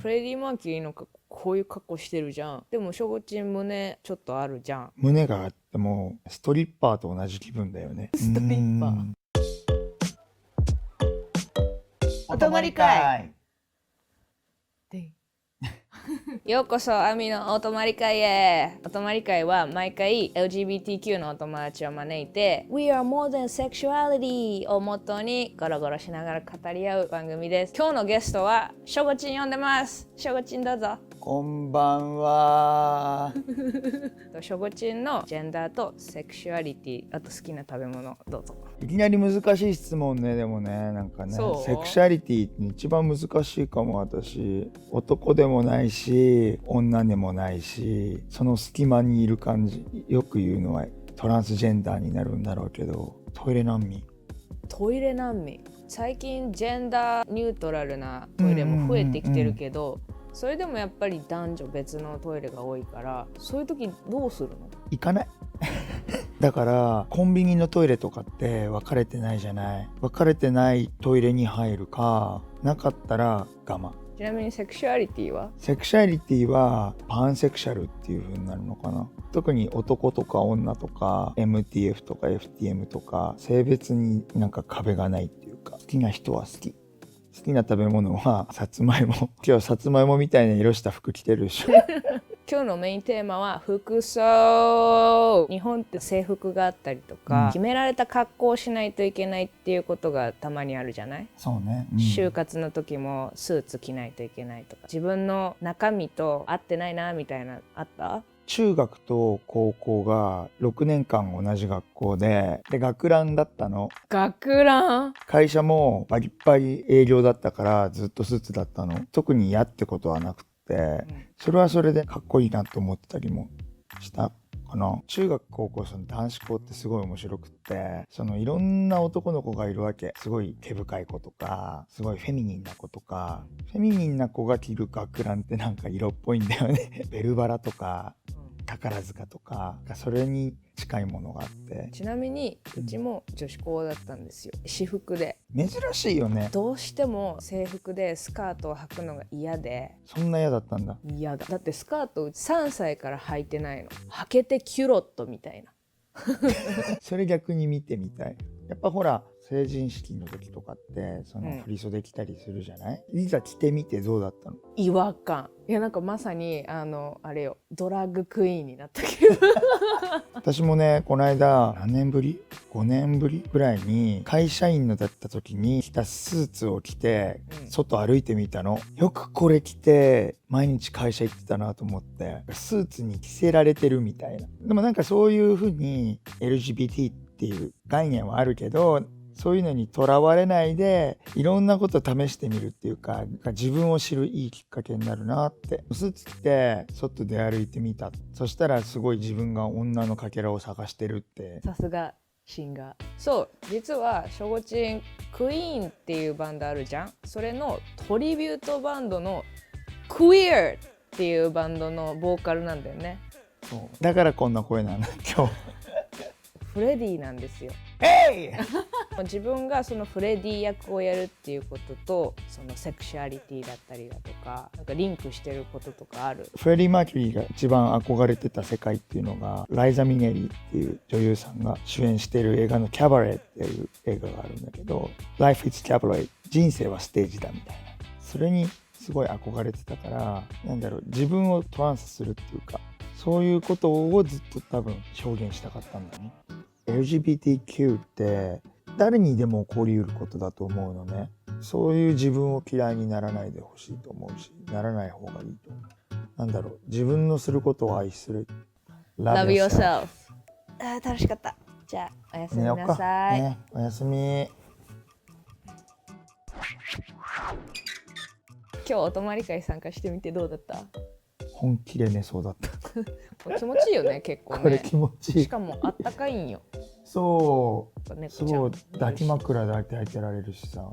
フレディ・マーキュリーのこういう格好してるじゃん。でもショゴチン胸ちょっとあるじゃん。胸があってもストリッパーと同じ気分だよね。ストリッパー。お泊まり会。ようこそアミのお泊まり会へ。お泊まり会は毎回 LGBTQ のお友達を招いて We are more than sexuality をモットーにゴロゴロしながら語り合う番組です。今日のゲストはショゴチン呼んでます。ショゴチンどうぞ。こんばんは。ショゴチンのジェンダーとセクシュアリティ、あと好きな食べ物どうぞ。いきなり難しい質問ね。でもね、なんかね、そうセクシャリティって一番難しいかも。私男でもないし女でもないし、その隙間にいる感じ。よく言うのはトランスジェンダーになるんだろうけど、トイレ難民。トイレ難民。最近ジェンダーニュートラルなトイレも増えてきてるけど、それでもやっぱり男女別のトイレが多いから、そういう時どうするの？行かないだからコンビニのトイレとかって分かれてないじゃない。分かれてないトイレに入るか、なかったら我慢。ちなみにセクシュアリティは？セクシャリティはパンセクシャルっていう風になるのかな。特に男とか女とか MTF とか FTM とか性別になんか壁がないっていうか、好きな人は好き。好きな食べ物はさつまいも。今日さつまいもみたいな色した服着てるでしょ今日のメインテーマは服装。日本って制服があったりとか、決められた格好をしないといけないっていうことがたまにあるじゃない？そうね、就活の時もスーツ着ないといけないとか、自分の中身と合ってないなみたいなあった？中学と高校が6年間同じ学校で学ランだったの。学ラン？会社もバリッバリ営業だったからずっとスーツだったの。特に嫌ってことはなくて、それはそれでかっこいいなと思ったりもしたかな。中学高校その男子校ってすごい面白くって、そのいろんな男の子がいるわけ。すごい毛深い子とか、すごいフェミニンな子とか。フェミニンな子が着る学ランってなんか色っぽいんだよねベルバラとか宝塚とか、それに近いものがあって。ちなみにうちも女子校だったんですよ。私服で。珍しいよね。どうしても制服でスカートを履くのが嫌で。そんな嫌だったんだ。嫌だ。だってスカート3歳から履いてないの。履けてキュロットみたいなそれ逆に見てみたい。やっぱほら成人式の時とかってその振袖着たりするじゃない、いざ着てみてどうだったの？違和感。いやなんかまさにあれよ、ドラッグクイーンになった気分私もね、この間何年ぶり ?5 年ぶりぐらいに会社員のだった時に着たスーツを着て外歩いてみたの。よくこれ着て毎日会社行ってたなと思って、スーツに着せられてるみたいな。でもなんかそういう風に LGBT っていう概念はあるけど、そういうのにとらわれないでいろんなことを試してみるっていうか、自分を知るいいきっかけになるなって。スーツ着て外出歩いてみた。そしたらすごい自分が女のかけらを探してるって。さすがシンガー。そう実はショゴチンクイーンっていうバンドあるじゃん。それのトリビュートバンドのクイアっていうバンドのボーカルなんだよね。そうだからこんな声なの今日フレディなんですよ。自分がそのフレディ役をやるっていうことと、そのセクシュアリティだったりだとか、なんかリンクしてることとかある？フレディ・マーキュリーが一番憧れてた世界っていうのが、ライザ・ミネリーっていう女優さんが主演してる映画のキャバレーっていう映画があるんだけど、 Life is Cabaret、 人生はステージだみたいな、それにすごい憧れてたから、なんだろう、自分をトランスするっていうか、そういうことをずっと多分表現したかったんだね。 LGBTQ って誰にでも起こりうることだと思うのね。そういう自分を嫌いにならないでほしいと思うし、ならない方がいいと思う。なんだろう、自分のすることを愛する。 Love yourself。 楽しかった。じゃあおやすみなさい、ね、おやすみ。今日お泊まり会参加してみてどうだった？本気で寝そうだった気持ちいいよね結構ね。これ気持ちいい。しかもあったかいんよ。そう、猫ちゃんすごい抱き枕で抱いてられるしさ。